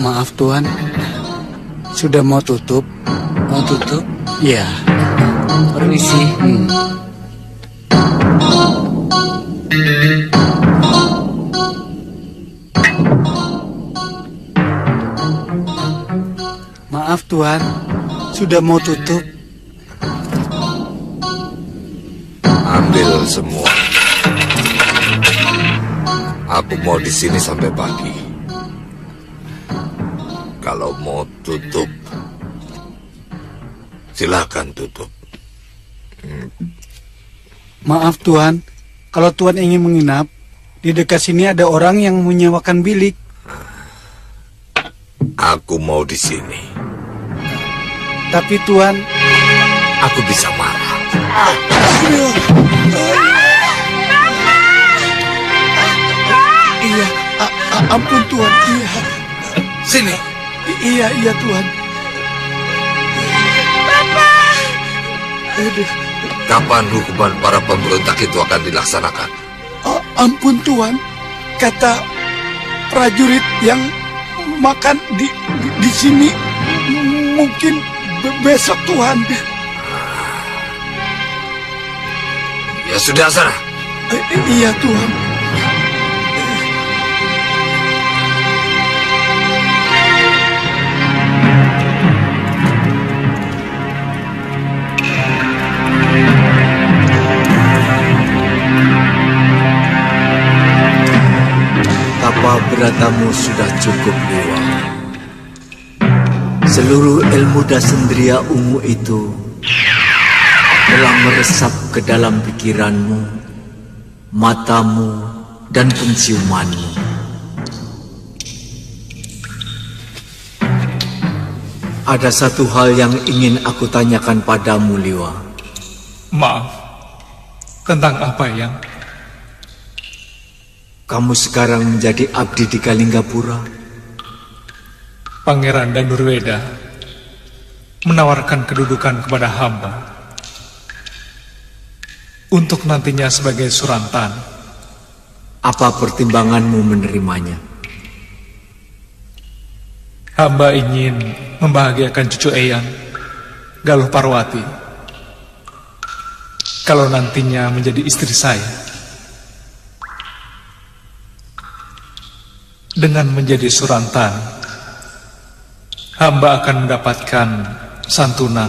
Maaf Tuan, sudah mau tutup? Mau tutup? Ya. Permisi. Maaf Tuan, sudah mau tutup? Ambil semua. Aku mau di sini sampai pagi. Kalau mau tutup, silakan tutup. Maaf Tuan, kalau Tuan ingin menginap, di dekat sini ada orang yang menyewakan bilik. Aku mau di sini. Tapi Tuan, aku bisa marah. Iya, ampun Tuan. Iya. Sini. Iya Tuan. Bapak. Kapan hukuman para pemberontak itu akan dilaksanakan? Ampun Tuan, kata prajurit yang makan di sini mungkin besok Tuan. Ya sudah sana. Iya Tuan. Tapa beratamu sudah cukup, Dewa. Seluruh ilmu dasendria ungu itu telah meresap ke dalam pikiranmu, matamu, dan penciumanmu. Ada satu hal yang ingin aku tanyakan padamu, Liwa. Maaf, tentang apa yang? Kamu sekarang menjadi abdi di Kalinggapura. Pangeran Danurweda menawarkan kedudukan kepada hamba untuk nantinya sebagai Surantan. Apa pertimbanganmu menerimanya? Hamba ingin membahagiakan cucu Eyang, Galuh Parwati, kalau nantinya menjadi istri saya. Dengan menjadi Surantan, hamba akan mendapatkan santunan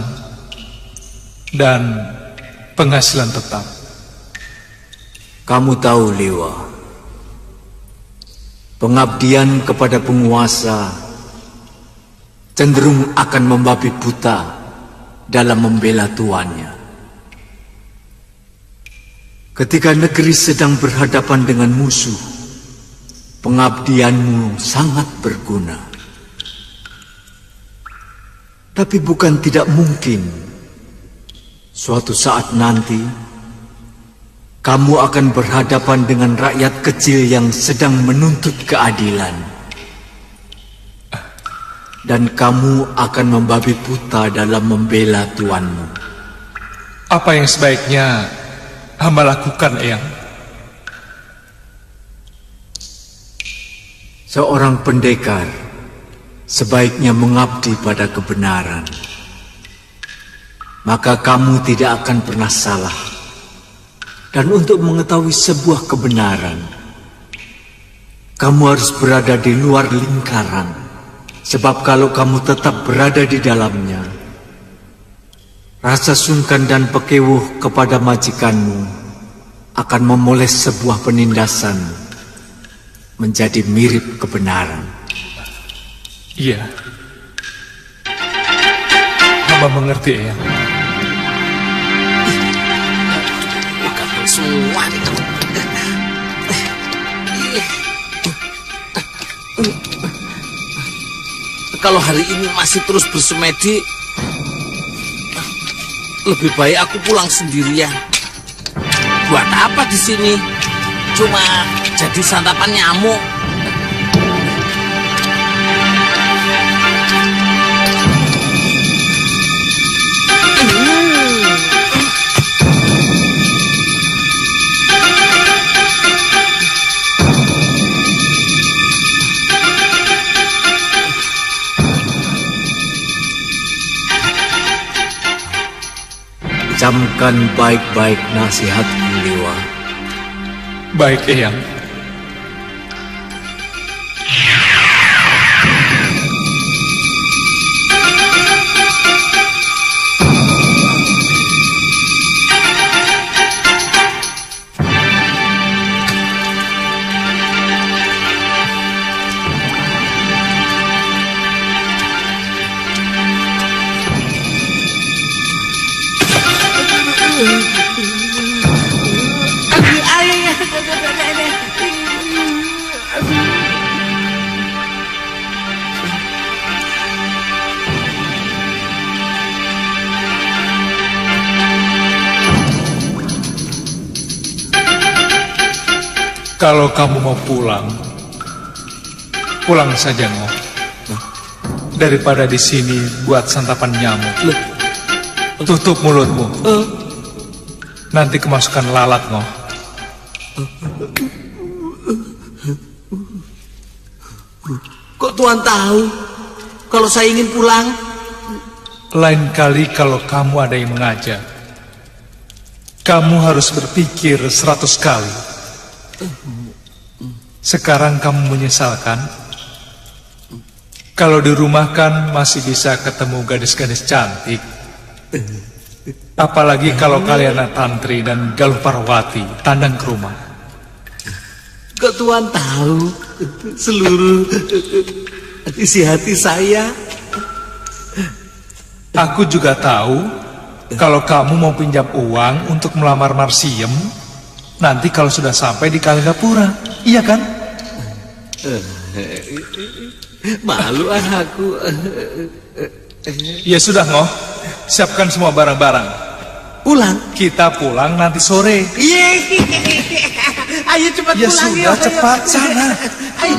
dan penghasilan tetap. Kamu tahu, Liwa, pengabdian kepada penguasa cenderung akan membabi buta dalam membela tuannya. Ketika negeri sedang berhadapan dengan musuh, pengabdianmu sangat berguna. Tapi bukan tidak mungkin suatu saat nanti kamu akan berhadapan dengan rakyat kecil yang sedang menuntut keadilan. Dan kamu akan membabi buta dalam membela tuanmu. Apa yang sebaiknya hamba lakukan, Eyang? Seorang pendekar sebaiknya mengabdi pada kebenaran. Maka kamu tidak akan pernah salah. Dan untuk mengetahui sebuah kebenaran, kamu harus berada di luar lingkaran. Sebab kalau kamu tetap berada di dalamnya, rasa sungkan dan pekewuh kepada majikanmu akan memoles sebuah penindasan menjadi mirip kebenaran. Iya, hamba mengerti, Eyang. Bukan semua itu. kalau hari ini masih terus bersemedi, lebih baik aku pulang sendirian. Buat apa di sini? Cuma jadi santapan nyamuk. Camkan baik-baik nasihatku, Dewa. Baik, Eyang. Kalau kamu mau pulang, pulang saja, Ngoh. Daripada di sini buat santapan nyamuk. Tutup mulutmu. Nanti kemasukan lalat, Ngoh. Kok Tuan tahu kalau saya ingin pulang? Lain kali kalau kamu ada yang mengajak, kamu harus berpikir 100 kali. Sekarang kamu menyesalkan? Kalau di rumah kan masih bisa ketemu gadis-gadis cantik. Apalagi kalau kalian Tantri dan Galuh Parwati tandang ke rumah. Kok Tuan tahu seluruh isi hati saya? Aku juga tahu kalau kamu mau pinjam uang untuk melamar Marsiem nanti kalau sudah sampai di Kalingapura, iya kan? Malu aku. Ya sudah, Ngoh. Siapkan semua barang-barang. Pulang? Kita pulang nanti sore. Ayo cepat Ya pulang. sudah, cepat sana. Ayo.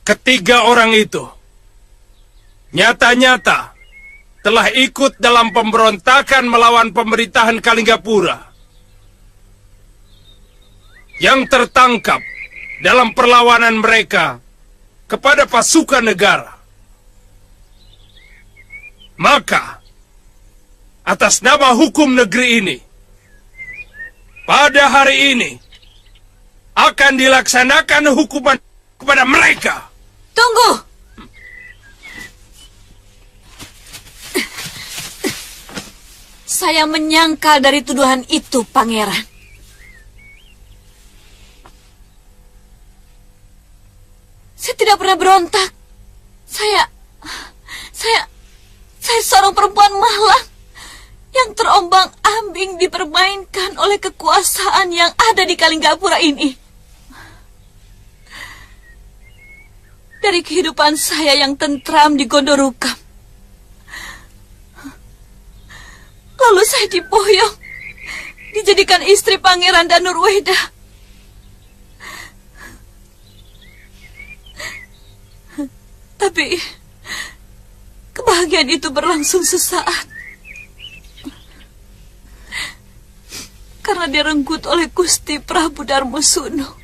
Ketiga orang itu nyata-nyata telah ikut dalam pemberontakan melawan pemerintahan Kalingapura. Yang tertangkap dalam perlawanan mereka kepada pasukan negara. Maka, atas nama hukum negeri ini, pada hari ini akan dilaksanakan hukuman kepada mereka. Tunggu! Saya menyangkal dari tuduhan itu, Pangeran. Saya tidak pernah berontak. Saya seorang perempuan malang yang terombang-ambing dipermainkan oleh kekuasaan yang ada di Kalinggapura ini. Dari kehidupan saya yang tentram di Gondorukam, lalu saya diboyong, dijadikan istri Pangeran Danurweda. Tapi kebahagiaan itu berlangsung sesaat, karena direnggut oleh Gusti Prabu Darmosuno.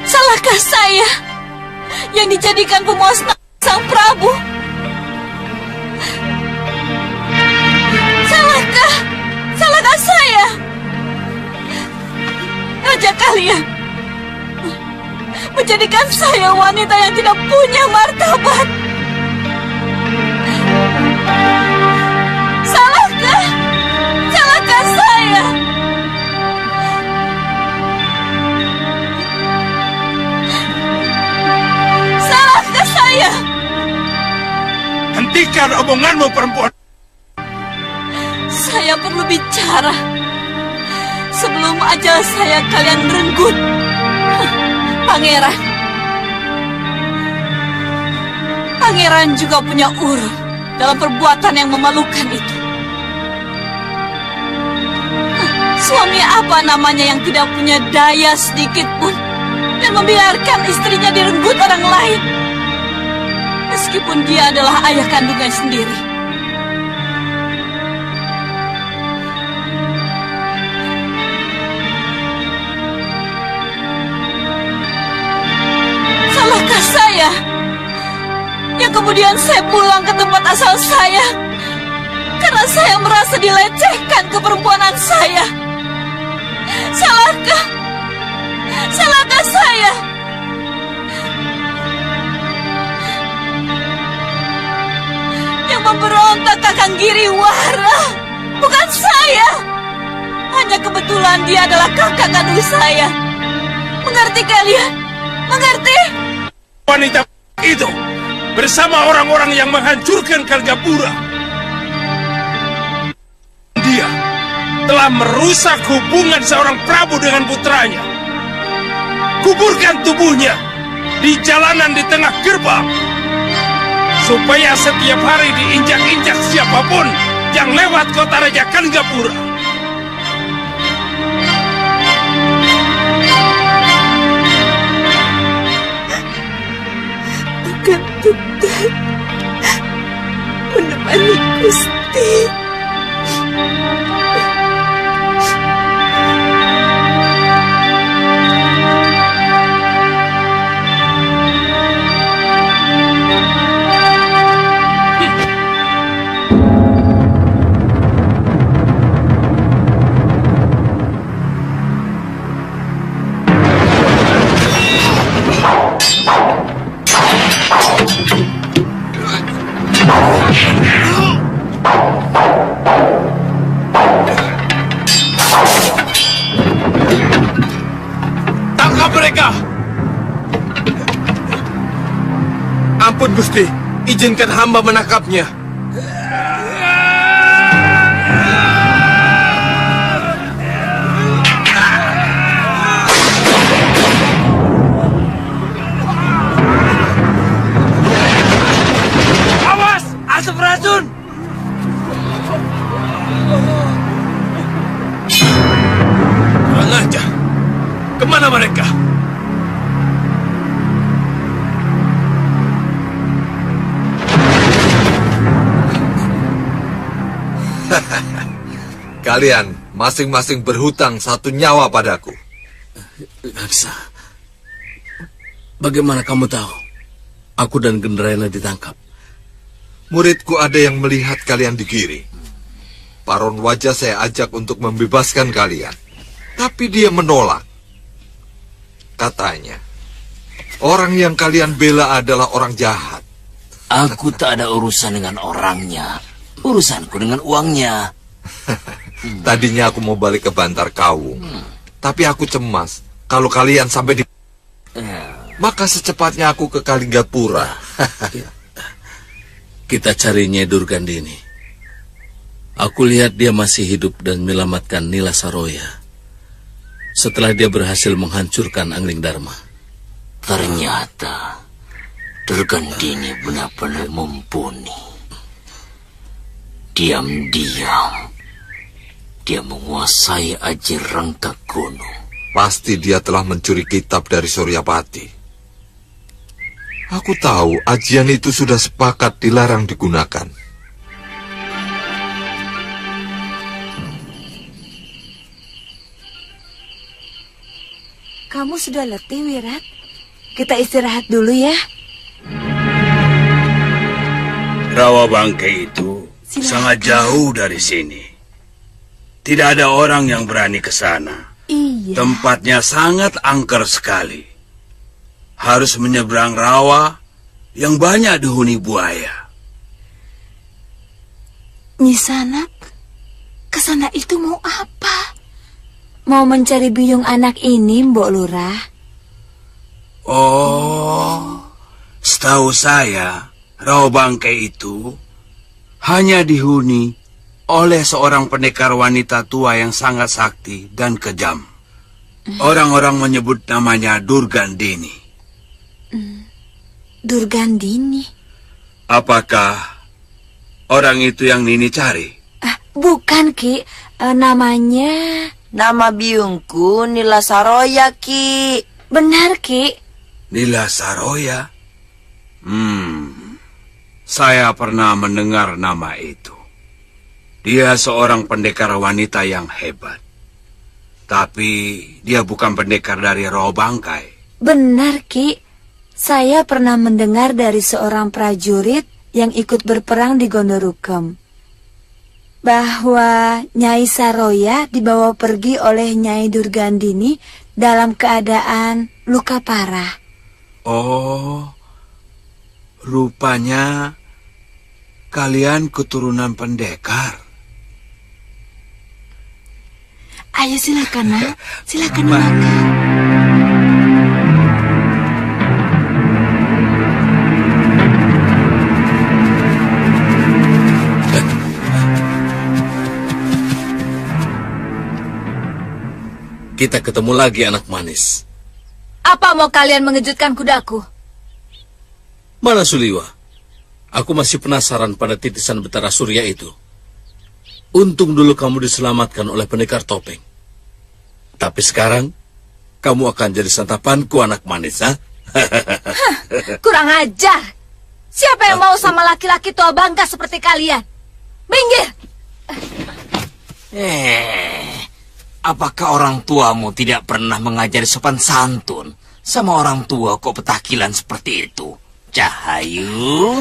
Salahkah saya yang dijadikan pemusnah Sang Prabu? Salahkah saya? Raja kalian menjadikan saya wanita yang tidak punya martabat. Salahkah saya? Salahkah saya? Hentikan omonganmu, perempuan. Saya perlu bicara sebelum ajal saya kalian renggut. Pangeran juga punya urut dalam perbuatan yang memalukan itu. Suami apa namanya yang tidak punya daya sedikit pun dan membiarkan istrinya direnggut orang lain, meskipun dia adalah ayah kandungnya sendiri. Salahkah saya yang kemudian saya pulang ke tempat asal saya karena saya merasa dilecehkan keperempuanan saya? Salahkah saya? Yang memberontak Kakang Giriwara bukan saya. Hanya kebetulan dia adalah kakak kandung saya. Mengerti kalian? Mengerti? Wanita itu bersama orang-orang yang menghancurkan Kalinggapura. Dia telah merusak hubungan seorang Prabu dengan putranya. Kuburkan tubuhnya di jalanan di tengah gerbang, supaya setiap hari diinjak-injak siapapun yang lewat kota Raja Kalinggapura. Bukan Tuhan menemani Gusti. Tangkap mereka! Ampun Gusti, izinkan hamba menangkapnya. Awas, asap racun! Kurang ajar. Kemana mereka? Kalian masing-masing berhutang 1 nyawa padaku. Laksa, bagaimana kamu tahu aku dan Gendrayana ditangkap? Muridku ada yang melihat kalian digiring. Paron Wajah saya ajak untuk membebaskan kalian, tapi dia menolak. Katanya, orang yang kalian bela adalah orang jahat. Aku tak ada urusan dengan orangnya. urusanku dengan uangnya. Tadinya aku mau balik ke Bantar Kawung, tapi aku cemas kalau kalian sampai di... Maka secepatnya aku ke Kalinggapura. Kita cari Nyai Durgandini. Aku lihat dia masih hidup dan menyelamatkan Nila Saroya setelah dia berhasil menghancurkan Angling Dharma. Ternyata Durgandini benar-benar mumpuni. Diam-diam dia menguasai Aji Rangka Gunung. Pasti dia telah mencuri kitab dari Suryapati. Aku tahu ajian itu sudah sepakat dilarang digunakan. Kamu sudah letih, Wirat. Kita istirahat dulu ya. Rawa Bangkai itu sangat jauh dari sini. Tidak ada orang yang berani ke sana. Iya. Tempatnya sangat angker sekali. Harus menyeberang rawa yang banyak dihuni buaya. Nyisanak, ke sana itu mau apa? Mau mencari biung anak ini, Mbok Lurah? Oh, setahu saya, Rawa Bangkai itu hanya dihuni oleh seorang pendekar wanita tua yang sangat sakti dan kejam. Orang-orang menyebut namanya Durgandini. Durgandini? Apakah orang itu yang Nini cari? Bukan, Ki. Namanya... Nama biungku Nila Saroya, Ki. Benar, Ki. Nila Saroya? Saya pernah mendengar nama itu. Dia seorang pendekar wanita yang hebat. Tapi dia bukan pendekar dari Rawa Bangkai. Benar, Ki. Saya pernah mendengar dari seorang prajurit yang ikut berperang di Gondorukem bahwa Nyai Saroya dibawa pergi oleh Nyai Durgandini dalam keadaan luka parah. Oh, rupanya kalian keturunan pendekar. Ayo silakan, Nak. Silakan makan. Kita ketemu lagi, anak manis. Apa mau kalian mengejutkan kudaku? Mana Suliwa? Aku masih penasaran pada titisan Betara Surya itu. Untung dulu kamu diselamatkan oleh pendekar topeng. Tapi sekarang, kamu akan jadi santapanku, anak manis, ha? Kurang ajar. Siapa yang mau sama laki-laki tua bangka seperti kalian? Minggir! Apakah orang tuamu tidak pernah mengajari sopan santun sama orang tua kok petakilan seperti itu? Cahayu?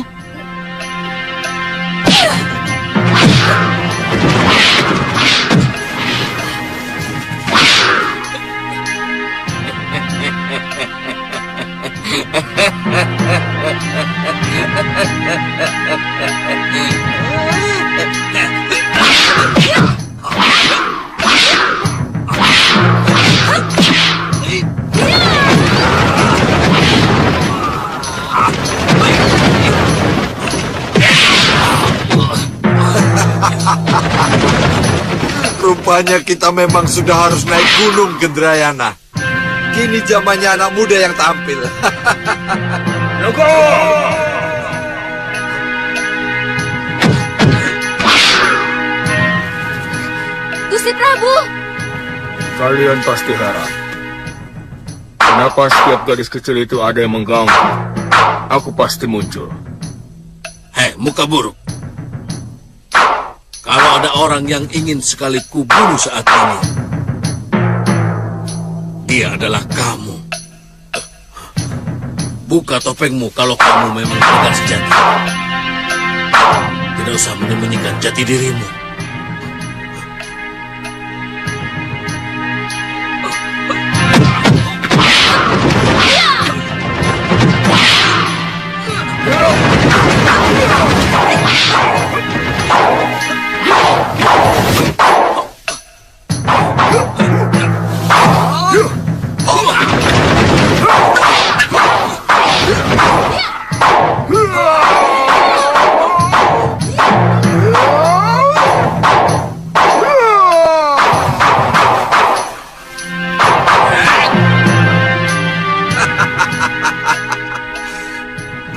Rupanya kita memang sudah harus naik gunung, Gendrayana. Kini zamannya anak muda yang tampil. Gusti Prabu! Kalian pasti heran. Kenapa setiap gadis kecil itu ada yang mengganggu? Aku pasti muncul. Hei, muka buruk. Kalau ada orang yang ingin sekali kubunuh saat ini, dia adalah kamu. Buka topengmu kalau kamu memang pendekar sejati. Tidak usah menyembunyikan jati dirimu.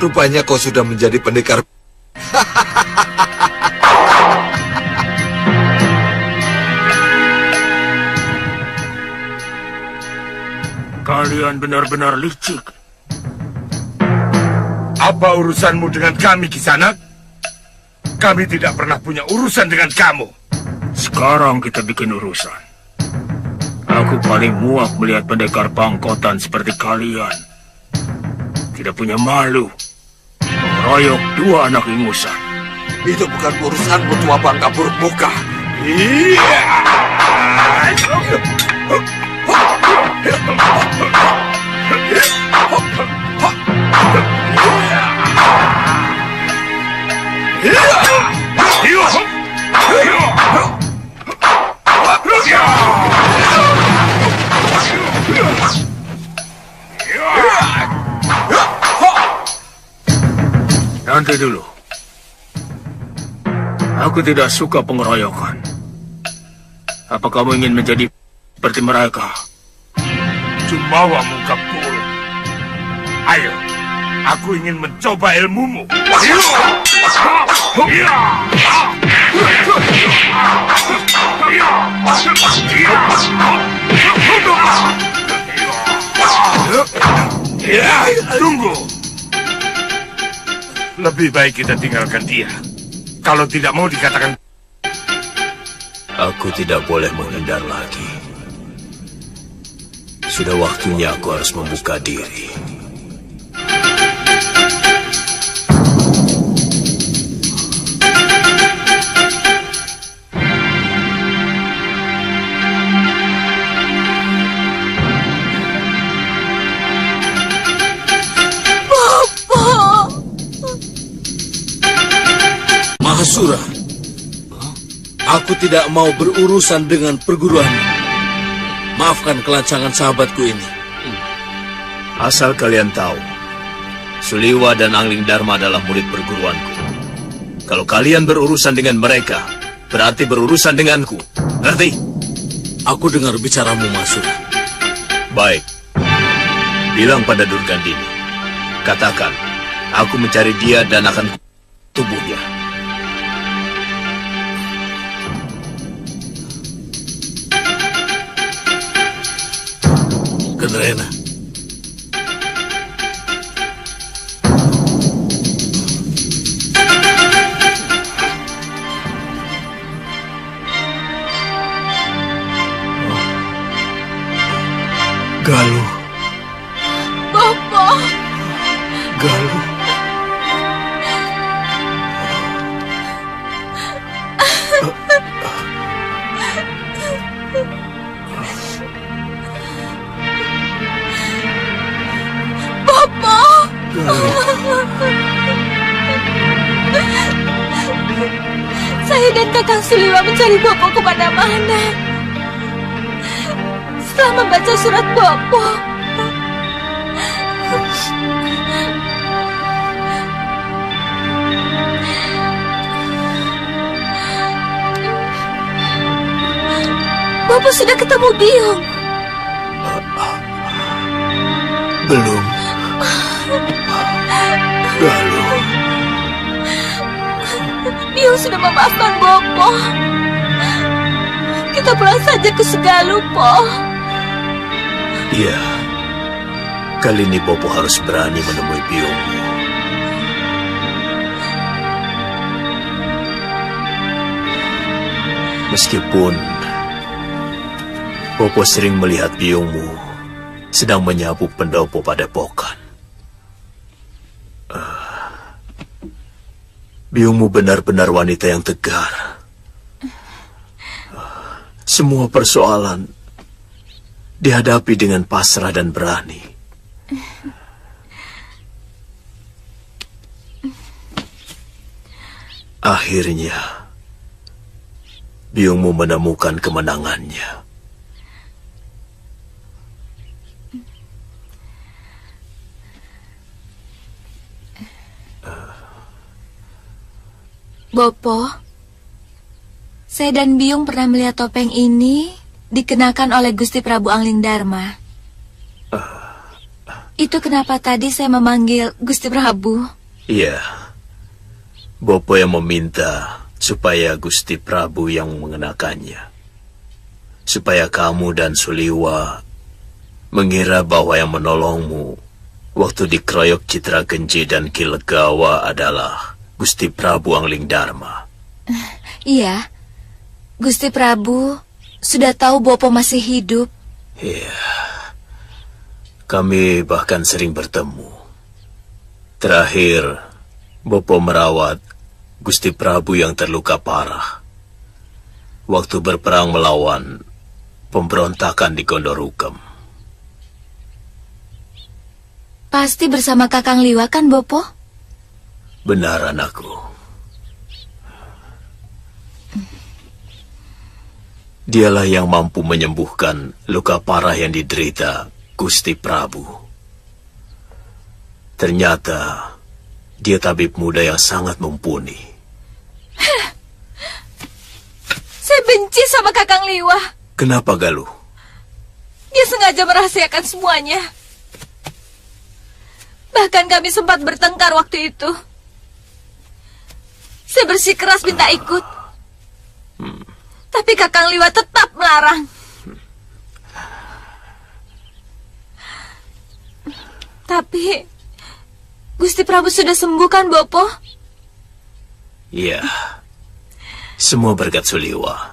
Rupanya kau sudah menjadi pendekar. Kalian benar-benar licik. Apa urusanmu dengan kami, Kisanak? Kami tidak pernah punya urusan dengan kamu. Sekarang kita bikin urusan. Aku paling muak melihat pendekar pangkotan seperti kalian. Tidak punya malu. Mengeroyok 2 anak ingusan. Itu bukan urusanmu, tua bangka buruk muka. Iya. Nanti dulu. Aku tidak suka pengeroyokan. Apa kamu ingin menjadi seperti mereka? Jumawa muka buruk. Ayo, aku ingin mencoba ilmumu. Tunggu. Lebih baik kita tinggalkan dia. Kalau tidak mau dikatakan... Aku tidak boleh menghindar lagi. Sudah waktunya aku harus membuka diri. Mahasura, aku tidak mau berurusan dengan perguruan. Maafkan kelancangan sahabatku ini. Asal kalian tahu, Suliwa dan Angling Dharma adalah murid perguruanku. Kalau kalian berurusan dengan mereka, berarti berurusan denganku. Ngerti? Aku dengar bicaramu, Mahasura. Baik. Bilang pada Durgandini. Katakan, aku mencari dia dan akan tubuhnya. Kendrena. Galuh. Bapak. Galuh. Bapak. Saya dan Kakang Suliwa mencari Bopo kemana-mana. Setelah membaca surat Bopo, Bopo sudah ketemu Biung. Belum. Galuh. Biung sudah memaafkan Bopo. Kita pulang saja ke Segaluh, Po. Iya. Kali ini Bopo harus berani menemui Biungmu. Meskipun Bopo sering melihat Biungmu sedang menyapu pendopo pada Padepokan. Biungmu benar-benar wanita yang tegar. Semua persoalan dihadapi dengan pasrah dan berani. Akhirnya, Biungmu menemukan kemenangannya. Bopo, saya dan Biung pernah melihat topeng ini dikenakan oleh Gusti Prabu Angling Dharma. Itu kenapa tadi saya memanggil Gusti Prabu? Iya. Bopo yang meminta supaya Gusti Prabu yang mengenakannya. Supaya kamu dan Suliwa mengira bahwa yang menolongmu waktu dikeroyok Citra Genji dan Ki Legawa adalah Gusti Prabu Angling Dharma. Iya. Gusti Prabu sudah tahu Bopo masih hidup. Iya. Kami bahkan sering bertemu. Terakhir, Bopo merawat Gusti Prabu yang terluka parah waktu berperang melawan pemberontakan di Gondorukem. Pasti bersama Kakang Liwa kan, Bopo? Benar, anakku. Dialah yang mampu menyembuhkan luka parah yang diderita Gusti Prabu. Ternyata dia tabib muda yang sangat mumpuni. Saya benci sama Kakang Liwa. Kenapa, Galuh? Dia sengaja merahasiakan semuanya. Bahkan kami sempat bertengkar waktu itu. Saya bersikeras minta ikut. Tapi Kakang Liwa tetap melarang. Tapi Gusti Prabu sudah sembuh kan, Bopo? Iya. Semua berkat Suliwa.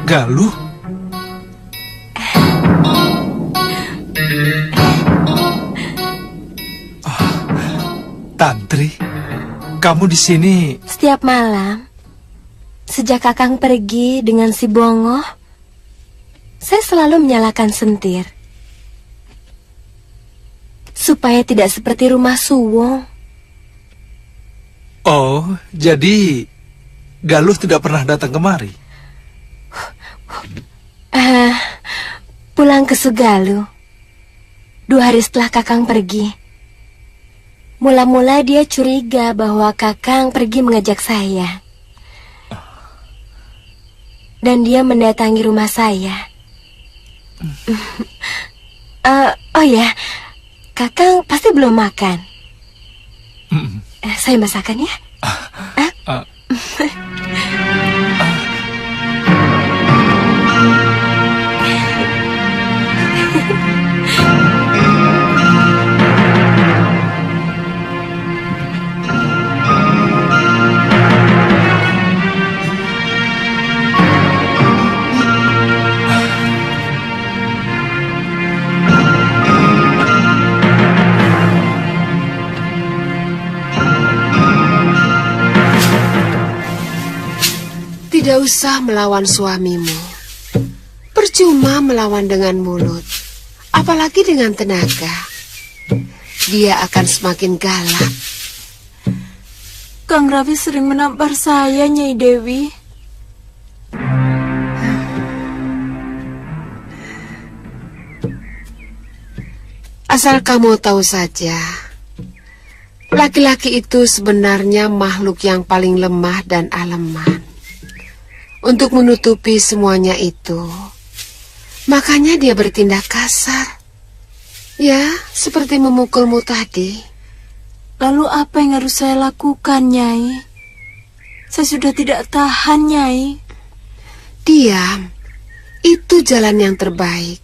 Galuh? Tantri, kamu di sini? Setiap malam, sejak Kakang pergi dengan si Bongo, saya selalu menyalakan sentir. Supaya tidak seperti rumah Suwong. Oh, jadi Galuh tidak pernah datang kemari? Pulang ke Sugalu 2 hari setelah Kakang pergi. Mula-mula dia curiga bahwa Kakang pergi mengajak saya. Dan dia mendatangi rumah saya. Oh ya, Kakang pasti belum makan. Saya masakan ya. Tidak usah melawan suamimu. Percuma melawan dengan mulut, apalagi dengan tenaga. Dia akan semakin galak. Kang Rafi sering menampar saya, Nyai Dewi. Asal kamu tahu saja, laki-laki itu sebenarnya makhluk yang paling lemah dan aleman. Untuk menutupi semuanya itu, makanya dia bertindak kasar. Ya, seperti memukulmu tadi. Lalu apa yang harus saya lakukan, Nyai? Saya sudah tidak tahan, Nyai. Diam. Itu jalan yang terbaik.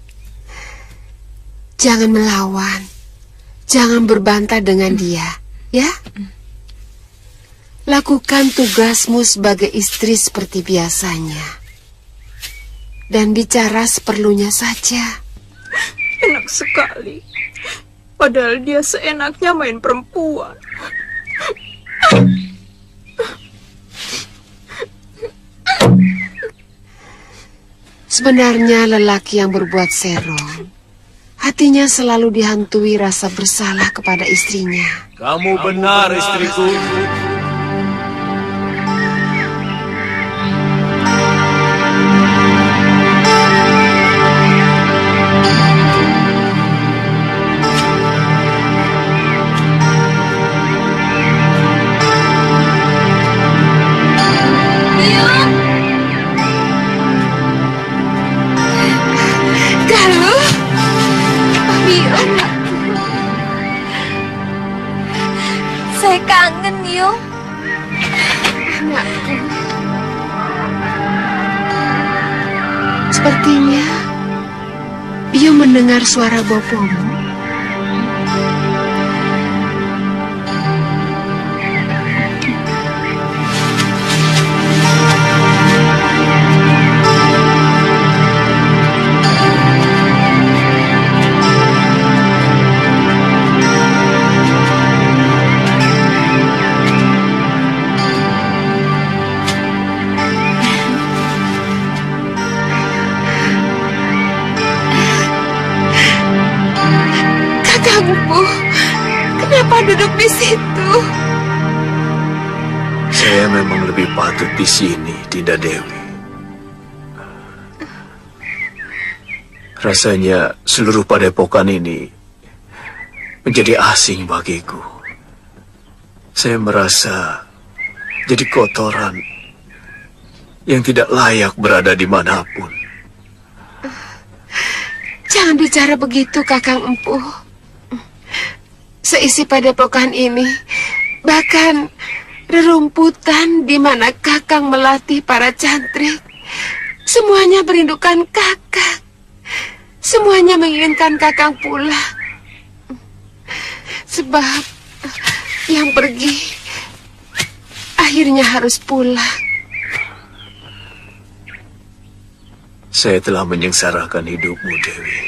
Jangan melawan. Jangan berbantah dengan dia, ya? Lakukan tugasmu sebagai istri seperti biasanya. Dan bicara seperlunya saja. Enak sekali. Padahal dia seenaknya main perempuan. Sebenarnya lelaki yang berbuat serong, hatinya selalu dihantui rasa bersalah kepada istrinya. Kamu benar, istriku. Saya kangen, Yung. Anakku. Sepertinya Yung mendengar suara bopomu. Kenapa duduk di situ? Saya memang lebih patut di sini, Dinda Dewi. Rasanya seluruh padepokan ini menjadi asing bagiku. Saya merasa jadi kotoran yang tidak layak berada dimanapun. Jangan bicara begitu, Kakang Empuh. Seisi padepokan ini, bahkan rerumputan di mana Kakang melatih para cantrik, semuanya merindukan Kakang. Semuanya menginginkan Kakang pulang. Sebab yang pergi akhirnya harus pulang. Saya telah menyengsarakan hidupmu, Dewi.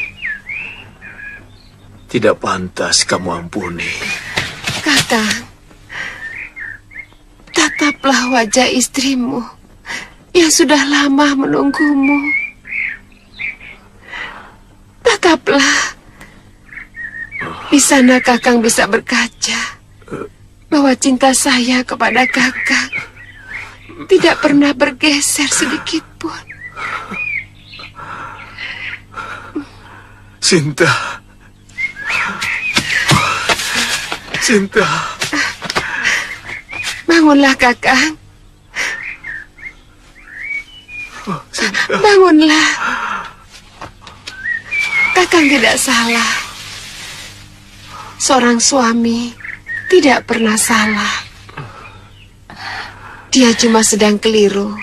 Tidak pantas kamu ampuni. Kakang, tataplah wajah istrimu yang sudah lama menunggumu. Tataplah. Di sana Kakang bisa berkaca bahwa cinta saya kepada Kakang tidak pernah bergeser sedikit pun. Sinta. Sinta. Bangunlah, Kakang. Bangunlah. Kakang tidak salah. Seorang suami tidak pernah salah. Dia cuma sedang keliru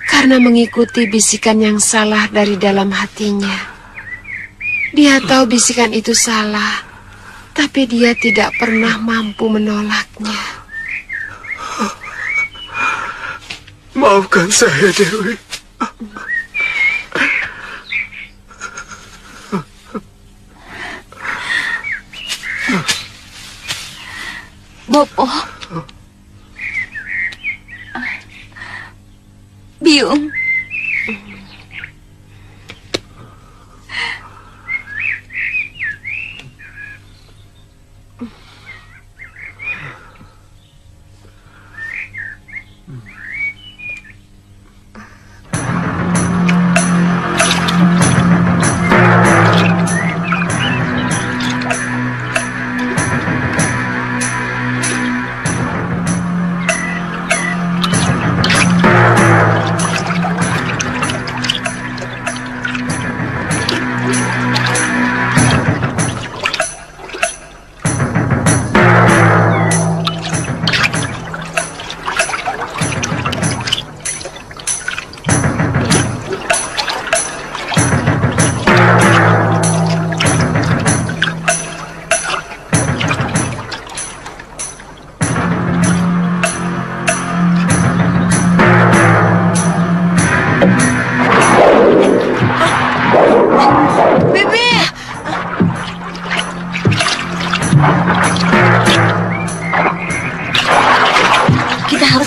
karena mengikuti bisikan yang salah dari dalam hatinya. Dia tahu bisikan itu salah, tapi dia tidak pernah mampu menolaknya. Maafkan saya, Dewi. Bopo. Biung.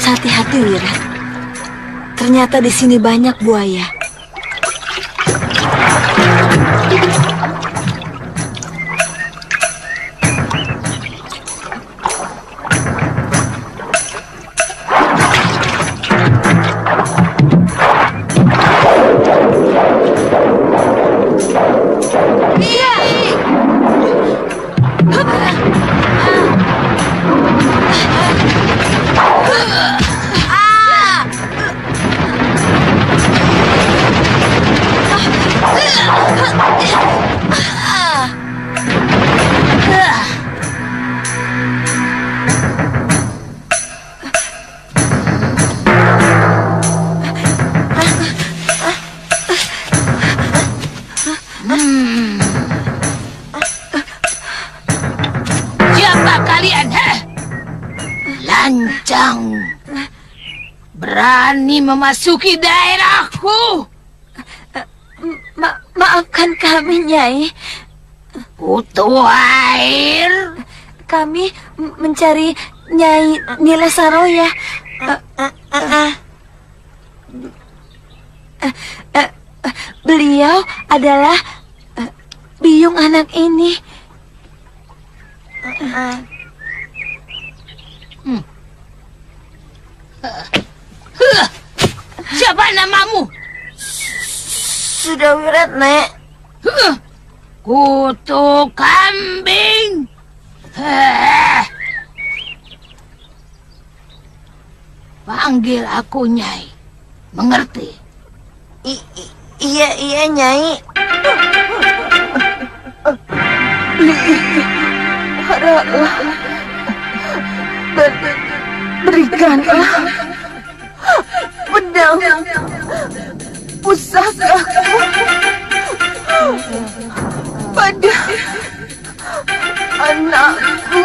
Hati-hati, Wira. Ternyata di sini banyak buaya. lancang. Berani memasuki daerahku. Maafkan kami, Nyai. Kutu air. Kami mencari Nyai Nila Saroya. Beliau adalah biung anak ini. Siapa namamu? Sudah Wirat, Nek. Kutu kambing. Panggil aku Nyai. Mengerti? Iya, Nyai. Haraplah dan berikanlah pedang pusakaku pada anakku.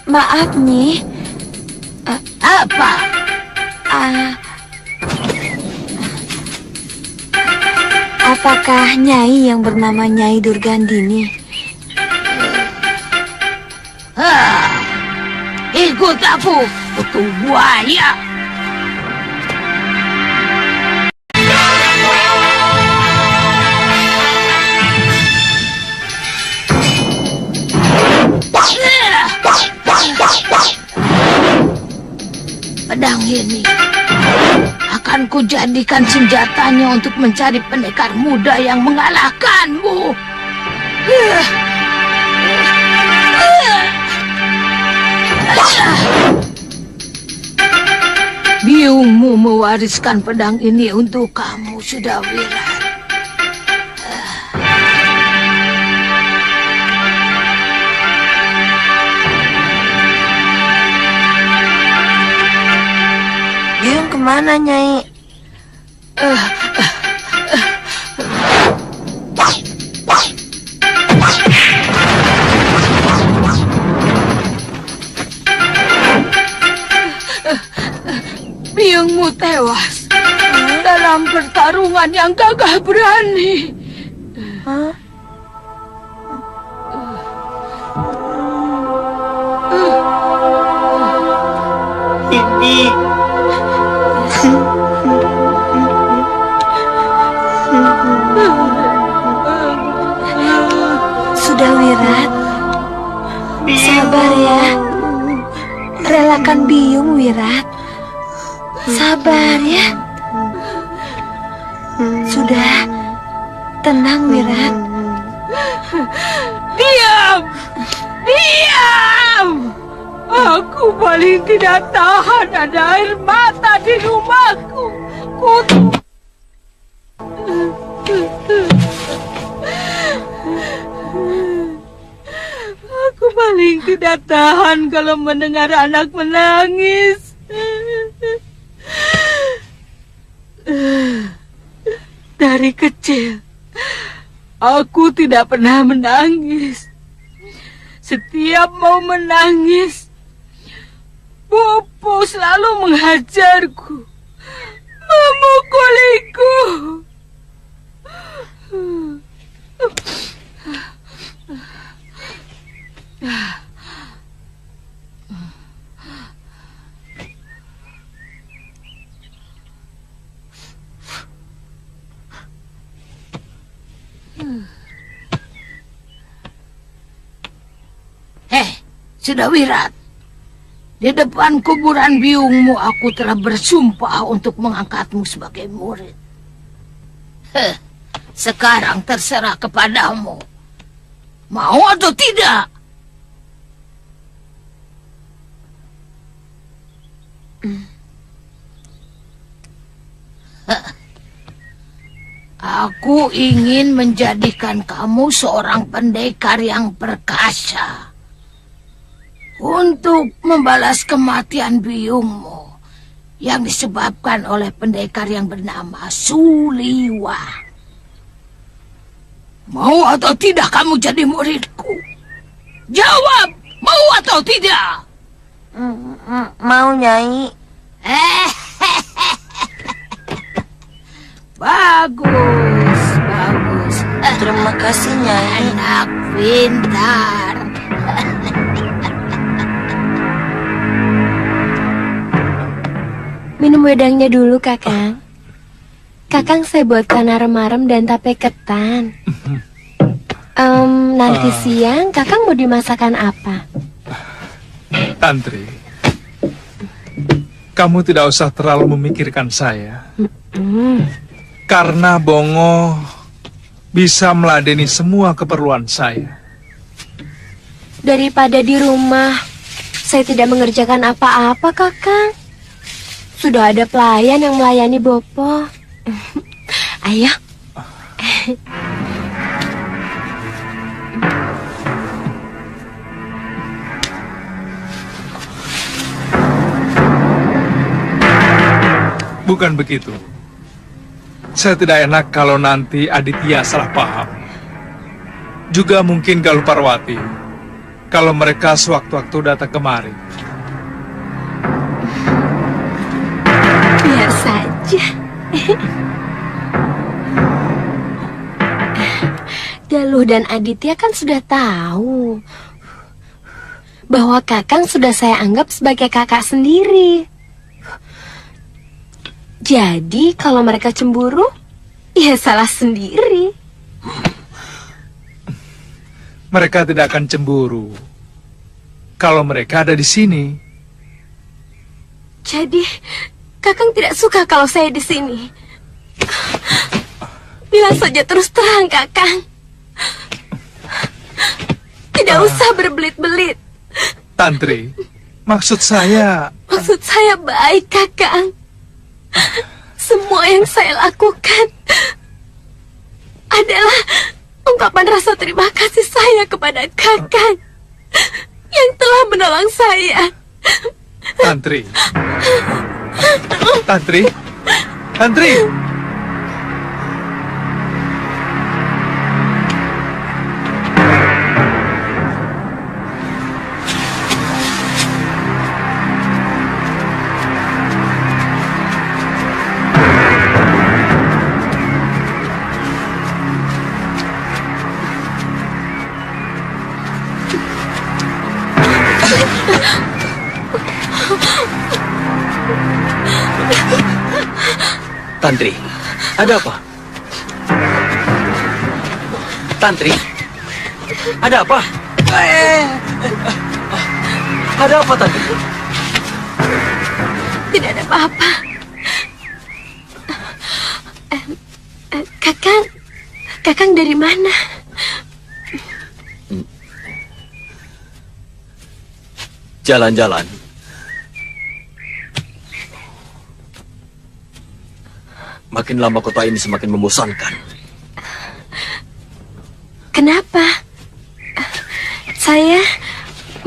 Maaf, Nyi. Apa? Apakah Nyai yang bernama Nyai Durgandini? Ikut aku, kutu buaya. Pedang ini akan kujadikan senjatanya untuk mencari pendekar muda yang mengalahkanmu. Biungmu mewariskan pedang ini untuk kamu, sudah Wirat. Biung kemana, Nyai? Biungmu tewas dalam pertarungan yang gagah berani. Bibi. Sudah Wirat, sabar ya. Relakan biung, Wirat. Sabar ya. Sudah, tenang Wirat. Diam! Diam! Aku paling tidak tahan ada air mata di rumahku. Aku paling tidak tahan kalau mendengar anak menangis. Dari kecil, aku tidak pernah menangis. Setiap mau menangis, Bopo selalu menghajarku, memukuliku. Sudah Wirat, di depan kuburan biungmu aku telah bersumpah untuk mengangkatmu sebagai murid. Sekarang terserah kepadamu. Mau atau tidak? Aku ingin menjadikan kamu seorang pendekar yang perkasa untuk membalas kematian biungmu yang disebabkan oleh pendekar yang bernama Suliwa. Mau atau tidak kamu jadi muridku? Jawab, mau atau tidak? Mau, Nyai. Bagus, bagus. Terima kasih, Nyai. Anak pintar. Minum wedangnya dulu, Kakang. Kakang saya buatkan arem-arem dan tape ketan. Nanti siang Kakang mau dimasakan apa? Tantri, kamu tidak usah terlalu memikirkan saya. Karena Bongo bisa meladeni semua keperluan saya. Daripada di rumah, saya tidak mengerjakan apa-apa, Kakang. Sudah ada pelayan yang melayani Bopo. Ayo. Bukan begitu. Saya tidak enak kalau nanti Aditya salah paham. Juga mungkin Galuh Parwati kalau mereka sewaktu-waktu datang kemari. Biar saja. Galuh dan Aditya kan sudah tahu bahwa Kakang sudah saya anggap sebagai kakak sendiri. Jadi kalau mereka cemburu, ya salah sendiri. Mereka tidak akan cemburu kalau mereka ada di sini. Jadi Kakang tidak suka kalau saya di sini. Bilang saja terus terang, Kakang. Tidak usah berbelit-belit. Tantri, maksud saya baik, Kakang. Semua yang saya lakukan adalah ungkapan rasa terima kasih saya kepada Kakang yang telah menolong saya. Tantri. Tantri. Tantri. Tantri, ada apa? Tantri, ada apa? Ada apa, Tantri? Tidak ada apa-apa. Kakang dari mana? Jalan-jalan. Makin lama kota ini semakin membosankan. Kenapa? Saya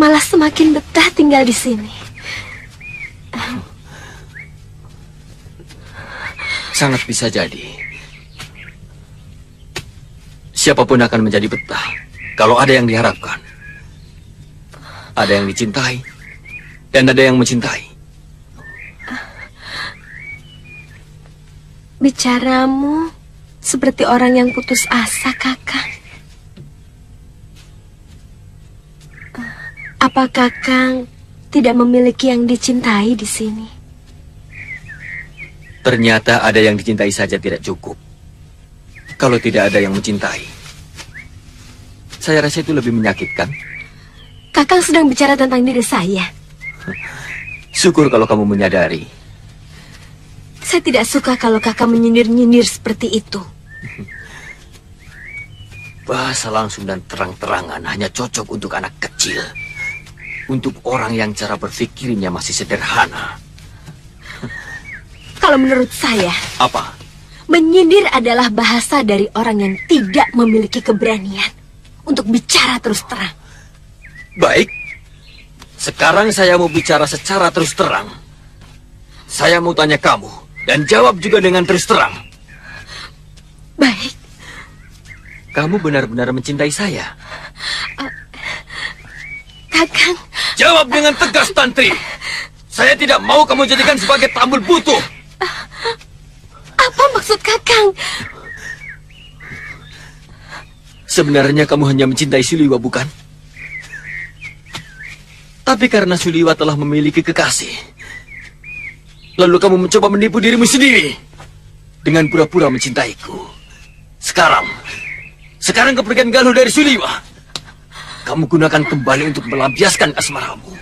malah semakin betah tinggal di sini. Sangat bisa jadi. Siapapun akan menjadi betah kalau ada yang diharapkan. Ada yang dicintai dan ada yang mencintai. Bicaramu seperti orang yang putus asa, Kakang. Apa Kakang tidak memiliki yang dicintai di sini? Ternyata ada yang dicintai saja tidak cukup. Kalau tidak ada yang mencintai, saya rasa itu lebih menyakitkan. Kakang sedang bicara tentang diri saya. Syukur kalau kamu menyadari. Saya tidak suka kalau Kakang menyindir-nyindir seperti itu. Bahasa langsung dan terang-terangan hanya cocok untuk anak kecil. Untuk orang yang cara berpikirnya masih sederhana. Kalau menurut saya, Apa? menyindir adalah bahasa dari orang yang tidak memiliki keberanian untuk bicara terus terang. Baik. Sekarang saya mau bicara secara terus terang. Saya mau tanya kamu dan jawab juga dengan terus terang. Baik. kamu benar-benar mencintai saya? Kakang. Jawab dengan tegas, Tantri. Saya tidak mau kamu jadikan sebagai tambul butuh. Apa maksud Kakang? Sebenarnya kamu hanya mencintai Suliwa, bukan? Tapi karena Suliwa telah memiliki kekasih, lalu kamu mencoba menipu dirimu sendiri dengan pura-pura mencintaiku. Sekarang kepergian Galuh dari Suliwa, kamu gunakan kembali untuk melampiaskan asmaramu.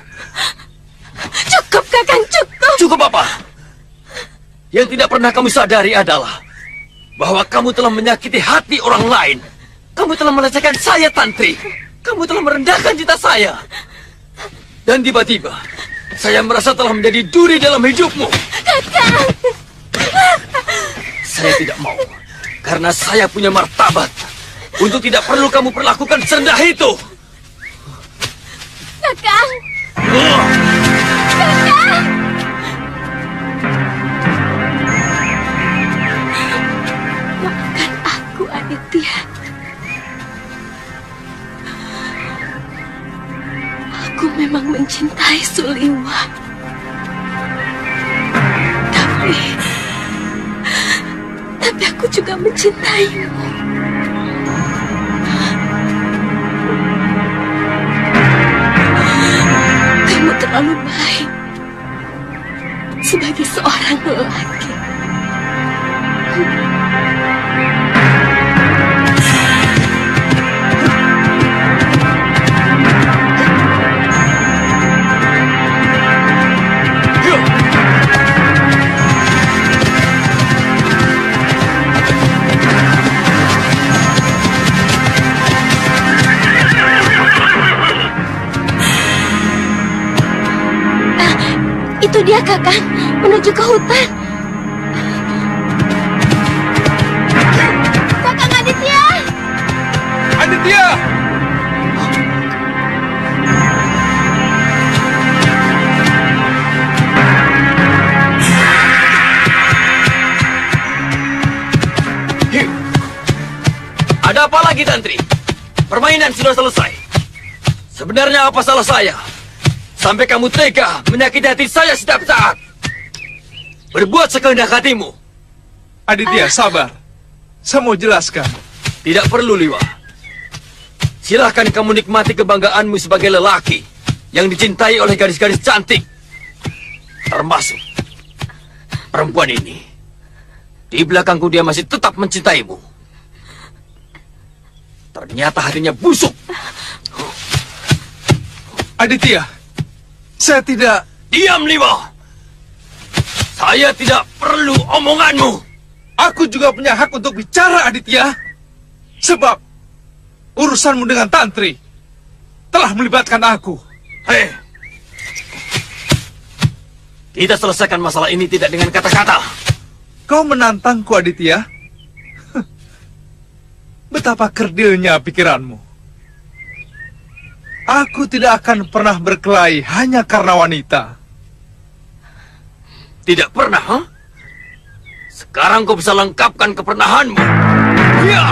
Cukup, Kakang, cukup. Cukup apa? Yang tidak pernah kamu sadari adalah bahwa kamu telah menyakiti hati orang lain. Kamu telah melecehkan saya, Tantri. Kamu telah merendahkan cita saya. Dan tiba-tiba, saya merasa telah menjadi duri dalam hidupmu. Kakang! Saya tidak mau. Karena saya punya martabat. Untuk tidak perlu kamu perlakukan serendah itu. Kakang! Kakang! Maafkan aku, Aditya. Aku memang mencintai Suliwa. Tapi aku juga mencintaimu. Kamu terlalu baik sebagai seorang lelaki. Itu dia, Kakang, menuju ke hutan. Kakang Aditya! Aditya! Ada apa lagi, Tantri? Permainan sudah selesai. Sebenarnya apa salah saya? Sampai kamu tega menyakiti hati saya setiap saat. Berbuat sekehendak hatimu. Aditya, sabar. Saya mau jelaskan. Tidak perlu, Liwa. Silahkan kamu nikmati kebanggaanmu sebagai lelaki yang dicintai oleh gadis-gadis cantik. Termasuk perempuan ini. Di belakangku dia masih tetap mencintaimu. Ternyata hatinya busuk. Aditya, saya tidak... Diam, Liwa. Saya tidak perlu omonganmu. Aku juga punya hak untuk bicara, Aditya. Sebab urusanmu dengan Tantri telah melibatkan aku. Hei, kita selesaikan masalah ini tidak dengan kata-kata. Kau menantangku, Aditya. Betapa kerdilnya pikiranmu. Aku tidak akan pernah berkelahi hanya karena wanita. Tidak pernah, huh? Sekarang kau bisa lengkapkan kepernahanmu. Ya!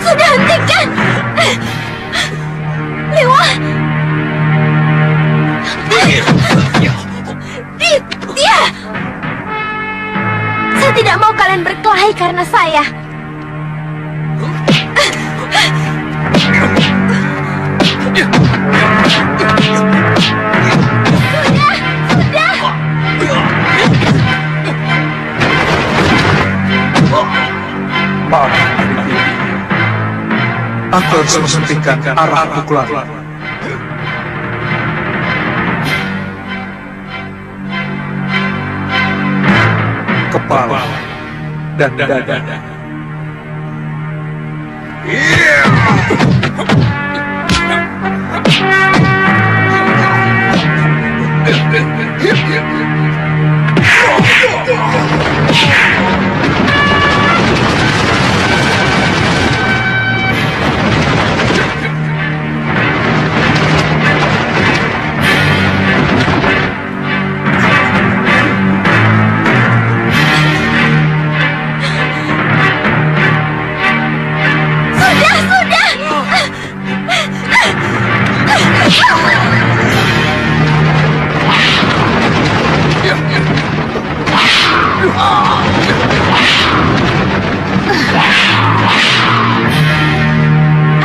Sudah hentikan! Lewa! Dia! Saya tidak mau kalian berkelahi karena saya. Maaf, aku harus menghentikan arah pukulan. kepala dan dada.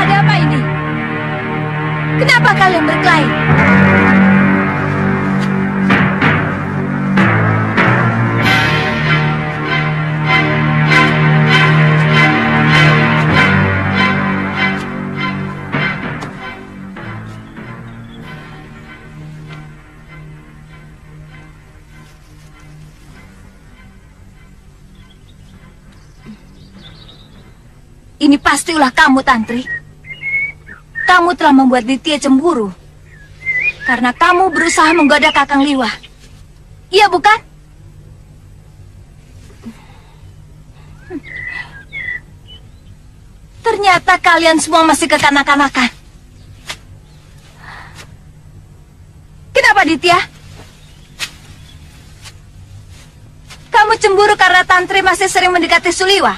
Ada apa ini? Kenapa kalian berkelahi? Ini pasti ulah kamu, Tantri. Kamu telah membuat Ditya cemburu. Karena kamu berusaha menggoda Kakang Liwa. Iya, bukan? Ternyata kalian semua masih kekanak-kanakan. Kenapa, Ditya? Kamu cemburu karena Tantri masih sering mendekati Suliwa?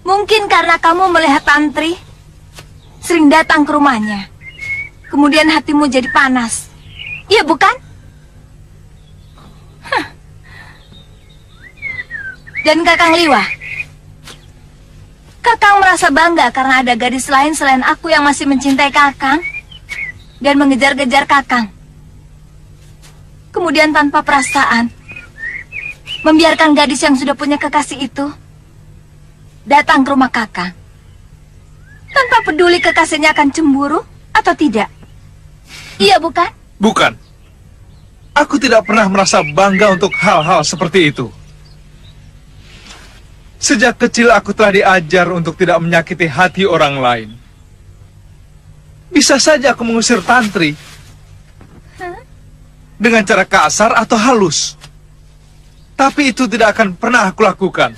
Mungkin karena kamu melihat Tantri sering datang ke rumahnya. Kemudian hatimu jadi panas. Iya, bukan? Hah. Dan Kakang Liwa, Kakang merasa bangga karena ada gadis lain selain aku yang masih mencintai Kakang dan mengejar-gejar Kakang. Kemudian tanpa perasaan membiarkan gadis yang sudah punya kekasih itu datang ke rumah Kakang tanpa peduli kekasihnya akan cemburu atau tidak. Iya, bukan? Bukan. Aku tidak pernah merasa bangga untuk hal-hal seperti itu. Sejak kecil aku telah diajar untuk tidak menyakiti hati orang lain. Bisa saja aku mengusir Tantri dengan cara kasar atau halus. Tapi itu tidak akan pernah aku lakukan.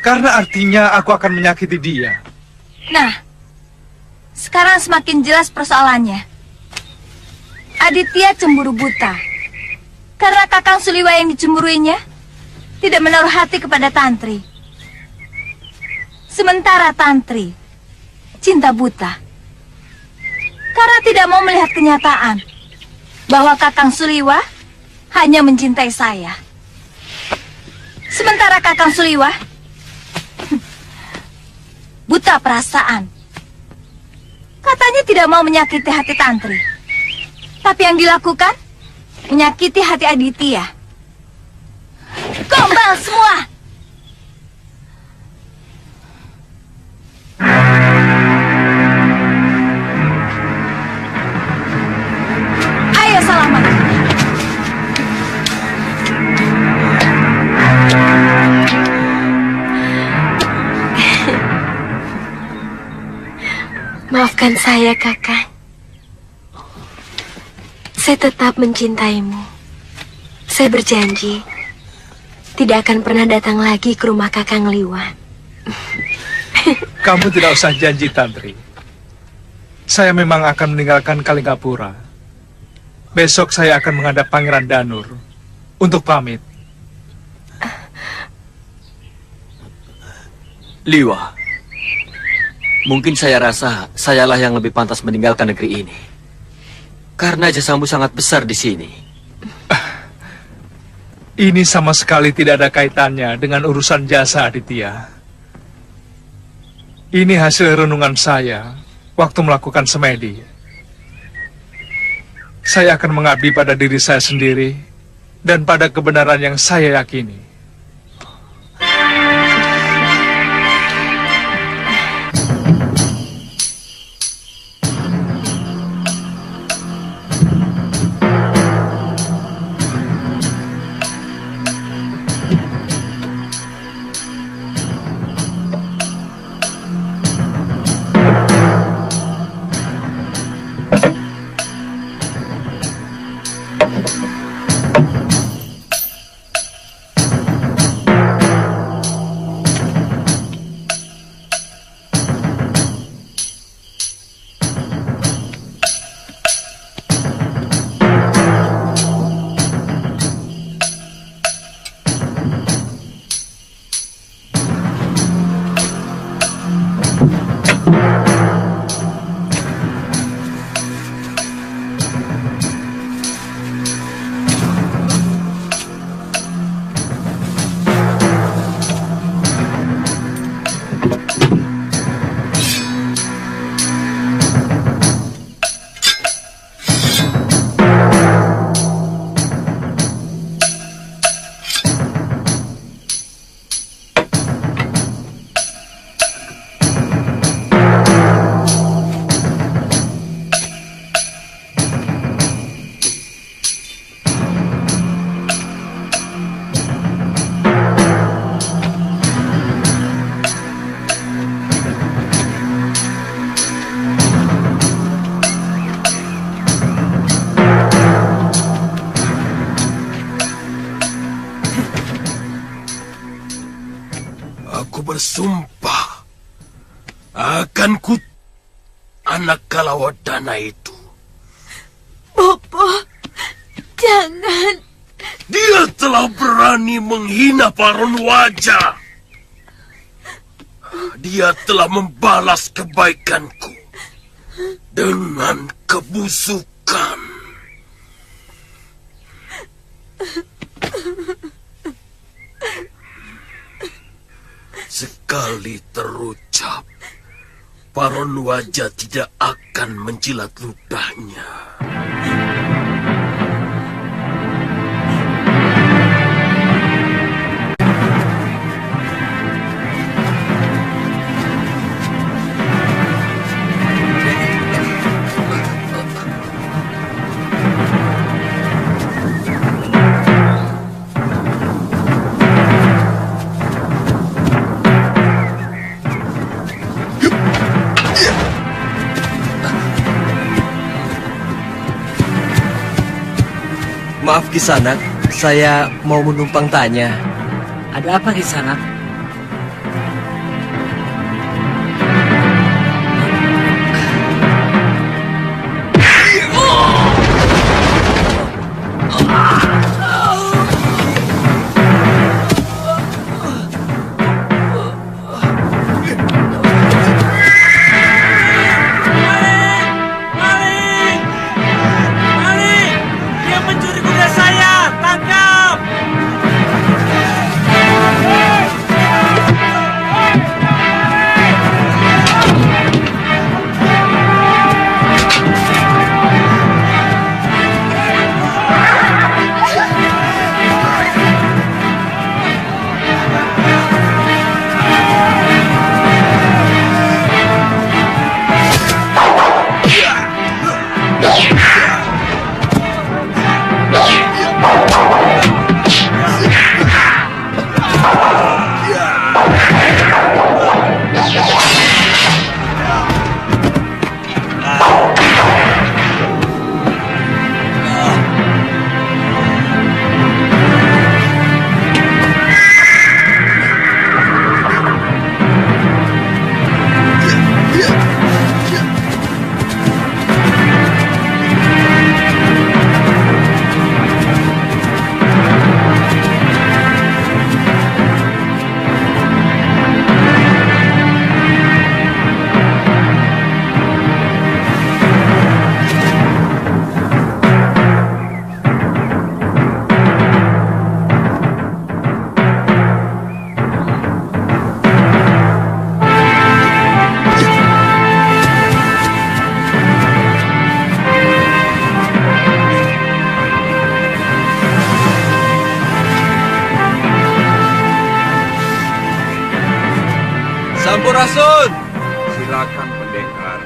Karena artinya aku akan menyakiti dia. Nah, sekarang semakin jelas persoalannya. Aditya cemburu buta. Karena Kakang Suliwa yang dicemburuinya tidak menaruh hati kepada Tantri. Sementara Tantri cinta buta. Karena tidak mau melihat kenyataan bahwa Kakang Suliwa hanya mencintai saya. Sementara Kakang Suliwa buta perasaan. Katanya tidak mau menyakiti hati Tantri. Tapi yang dilakukan menyakiti hati Aditya. Gombal semua. Ayo selamat. Maafkan saya, Kakak. Saya tetap mencintaimu. Saya berjanji tidak akan pernah datang lagi ke rumah Kakang Liwa. Kamu tidak usah janji, Tantri. Saya memang akan meninggalkan Kalingapura. Besok saya akan menghadap Pangeran Danur untuk pamit. Liwa, mungkin saya rasa sayalah yang lebih pantas meninggalkan negeri ini. Karena jasamu sangat besar di sini. Ini sama sekali tidak ada kaitannya dengan urusan jasa Aditya. Ini hasil renungan saya waktu melakukan semedi. Saya akan mengabdi pada diri saya sendiri dan pada kebenaran yang saya yakini. bersumpah akan anak Kalawadana itu. Bopo, jangan. Dia telah berani menghina Paron Wajah. Dia telah membalas kebaikanku dengan kebusukan. Sekali terucap, Paron Wajah tidak akan menjilat ludahnya. Maaf Kisanak, saya mau menumpang tanya. Ada apa Kisanak? Sampurasun. Silakan pendekar.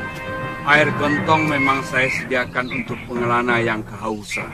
Air gentong memang saya sediakan untuk pengelana yang kehausan.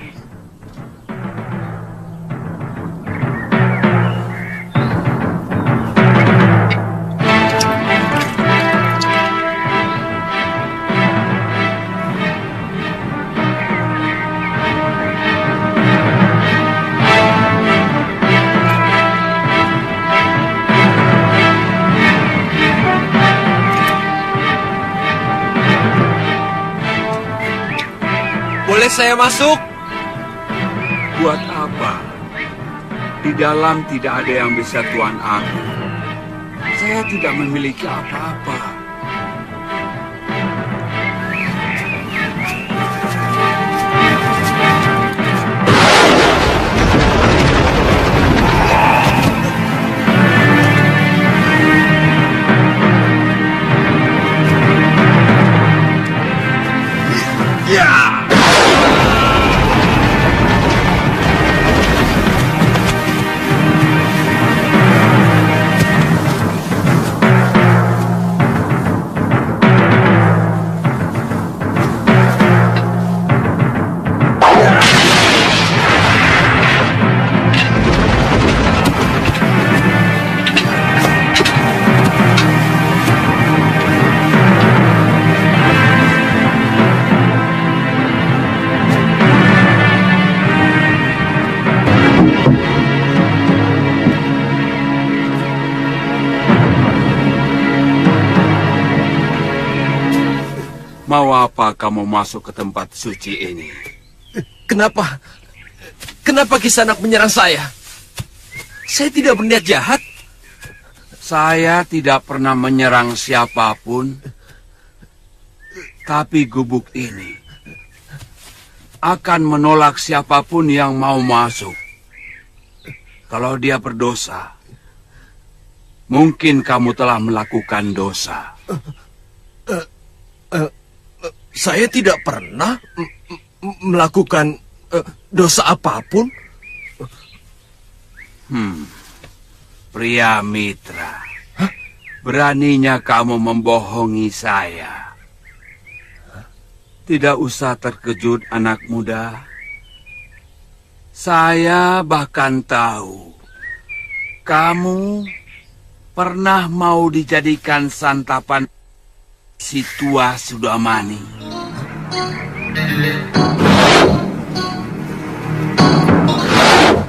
Boleh saya masuk? Buat apa? Di dalam tidak ada yang bisa Tuan Agung. Saya tidak memiliki apa-apa. Mau apa kamu masuk ke tempat suci ini? Kenapa? Kenapa Kisanak menyerang saya? Saya tidak berniat jahat. Saya tidak pernah menyerang siapapun. Tapi gubuk ini akan menolak siapapun yang mau masuk. Kalau dia berdosa, mungkin kamu telah melakukan dosa. Saya tidak pernah melakukan dosa apapun. Pria mitra, beraninya kamu membohongi saya. Tidak usah terkejut, anak muda. Saya bahkan tahu kamu pernah mau dijadikan santapan si tua Sudamani.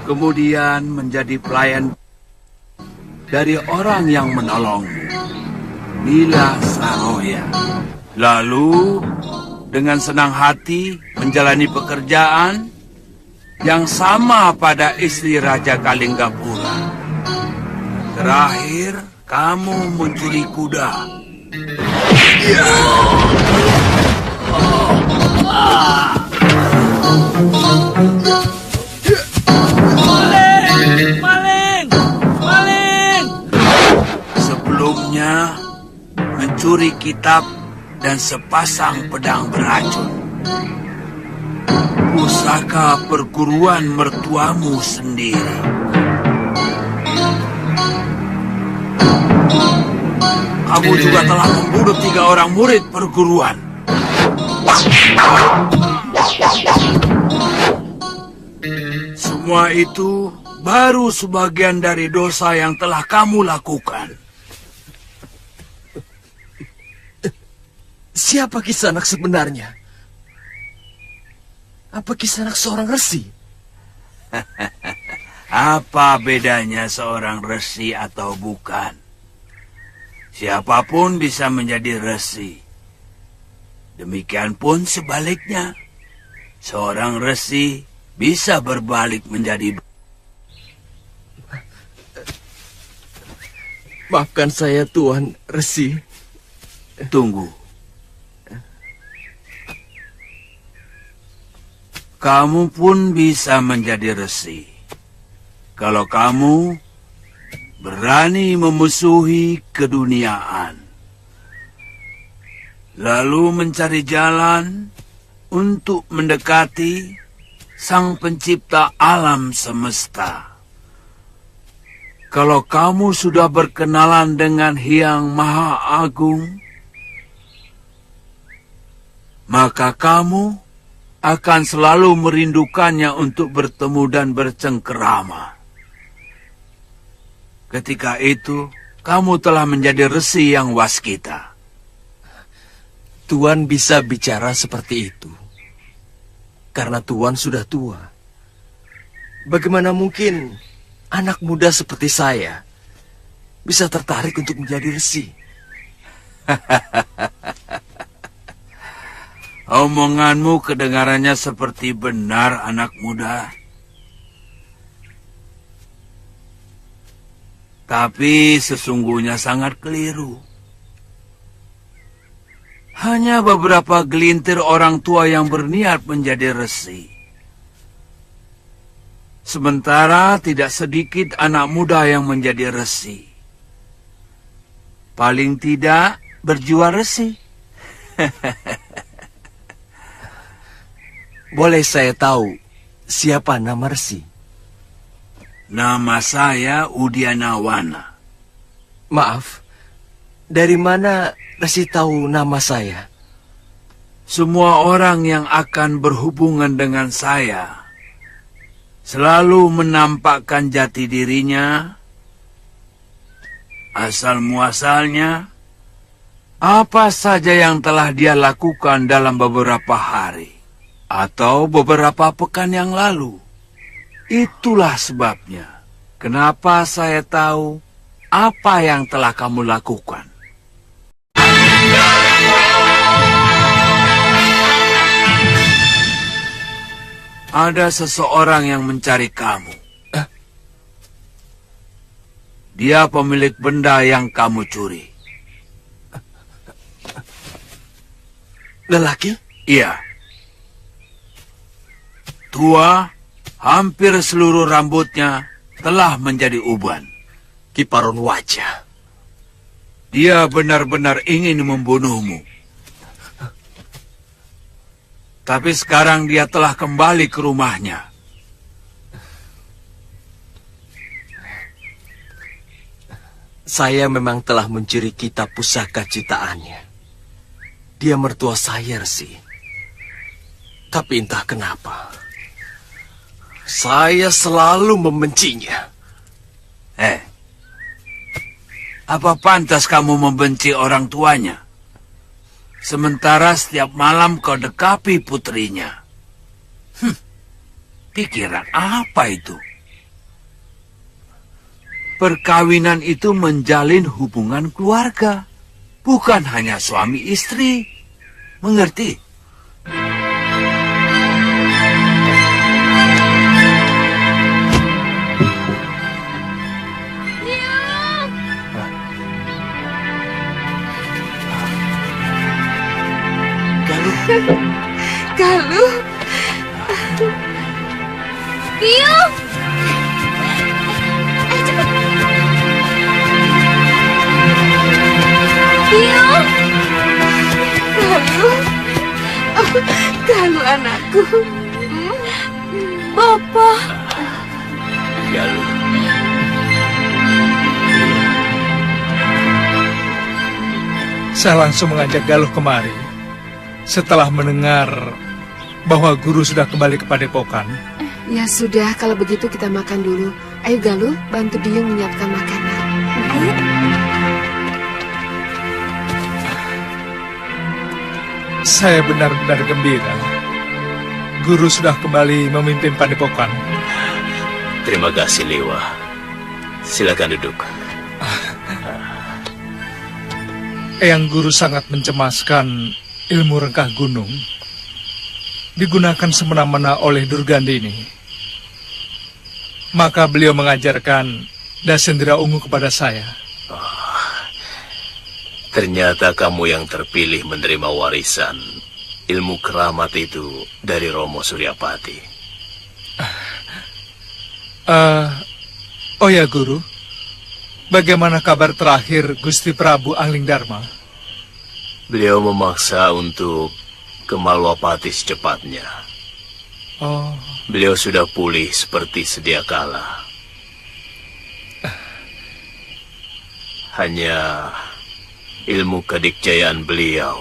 Kemudian menjadi pelayan dari orang yang menolongmu, Nila Saroya. Lalu dengan senang hati menjalani pekerjaan yang sama pada istri Raja Kalinggapura. Terakhir, kamu mencuri kuda. Maling! Maling! Sebelumnya, mencuri kitab dan sepasang pedang beracun. Pusaka perguruan mertuamu sendiri. Kamu juga telah membunuh 3 orang murid perguruan. Semua itu baru sebagian dari dosa yang telah kamu lakukan. Siapa Kisanak sebenarnya? Apa Kisanak seorang resi? Apa bedanya seorang resi atau bukan? Siapapun bisa menjadi resi. Demikian pun sebaliknya. Seorang resi bisa berbalik menjadi... Maafkan saya, Tuan Resi. Tunggu. Kamu pun bisa menjadi resi. Kalau kamu berani memusuhi keduniaan. Lalu mencari jalan untuk mendekati Sang Pencipta alam semesta. Kalau kamu sudah berkenalan dengan Hyang Maha Agung, maka kamu akan selalu merindukannya untuk bertemu dan bercengkerama. Ketika itu, kamu telah menjadi resi yang waskita. Tuan bisa bicara seperti itu karena Tuan sudah tua. Bagaimana mungkin anak muda seperti saya bisa tertarik untuk menjadi resi? Omonganmu kedengarannya seperti benar, anak muda. Tapi sesungguhnya sangat keliru. Hanya beberapa gelintir orang tua yang berniat menjadi resi. Sementara tidak sedikit anak muda yang menjadi resi. Paling tidak berjiwa resi. Boleh saya tahu siapa nama resi? Nama saya Udianawana. Maaf, dari mana resi tahu nama saya? Semua orang yang akan berhubungan dengan saya selalu menampakkan jati dirinya, asal-muasalnya, apa saja yang telah dia lakukan dalam beberapa hari atau beberapa pekan yang lalu. Itulah sebabnya kenapa saya tahu apa yang telah kamu lakukan. Ada seseorang yang mencari kamu. Dia pemilik benda yang kamu curi. Lelaki? Iya. Tua, hampir seluruh rambutnya telah menjadi uban. Kiparon wajah. Dia benar-benar ingin membunuhmu. Tapi sekarang dia telah kembali ke rumahnya. Saya memang telah mencuri kitab pusaka ciptaannya. Dia mertua saya, Resi. Tapi entah kenapa, saya selalu membencinya. Apa pantas kamu membenci orang tuanya? Sementara setiap malam kau dekapi putrinya. Pikiran apa itu? Perkawinan itu menjalin hubungan keluarga, bukan hanya suami istri. Mengerti? Galuh. Biung! Ayo cepat. Biung! Galuh. Oh, Galuh anakku. Bapak. Galuh. Saya langsung mengajak Galuh kemari. Setelah mendengar bahwa guru sudah kembali ke padepokan. Ya sudah, kalau begitu kita makan dulu. Ayo Galuh, bantu Biung menyiapkan makanan. Ayo. Saya benar-benar gembira. Guru sudah kembali memimpin padepokan. Terima kasih, Lewa. Silakan duduk. Eyang Guru sangat mencemaskan ilmu rengkah gunung. Digunakan semena-mena oleh Durgandini. Maka beliau mengajarkan Dasendra Ungu kepada saya. Ternyata kamu yang terpilih menerima warisan ilmu keramat itu dari Romo Suryapati. Oh ya Guru, bagaimana kabar terakhir Gusti Prabu Angling Dharma? Beliau memaksa untuk ke Malwapati secepatnya. Oh. Beliau sudah pulih seperti sedia kala. Hanya ilmu kedikjayaan beliau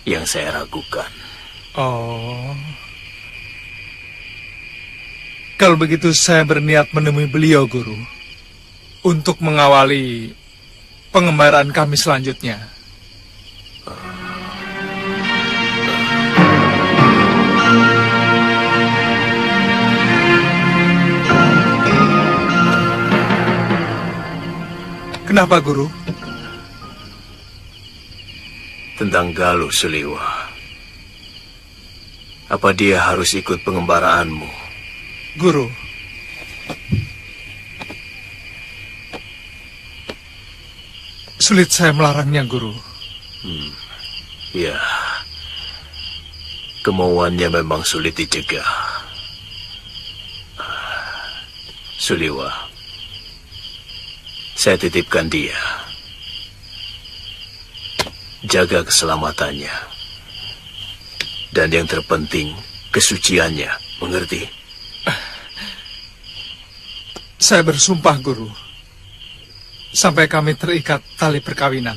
yang saya ragukan. Oh. Kalau begitu saya berniat menemui beliau, Guru, untuk mengawali pengembaraan kami selanjutnya. Kenapa, Guru? Tentang Galuh Suliwa. Apa dia harus ikut pengembaraanmu? Guru, sulit saya melarangnya, Guru. Ya, kemauannya memang sulit dicegah. Suliwa, saya titipkan dia. Jaga keselamatannya. Dan yang terpenting, kesuciannya. Mengerti? Saya bersumpah, Guru. Sampai kami terikat tali perkawinan.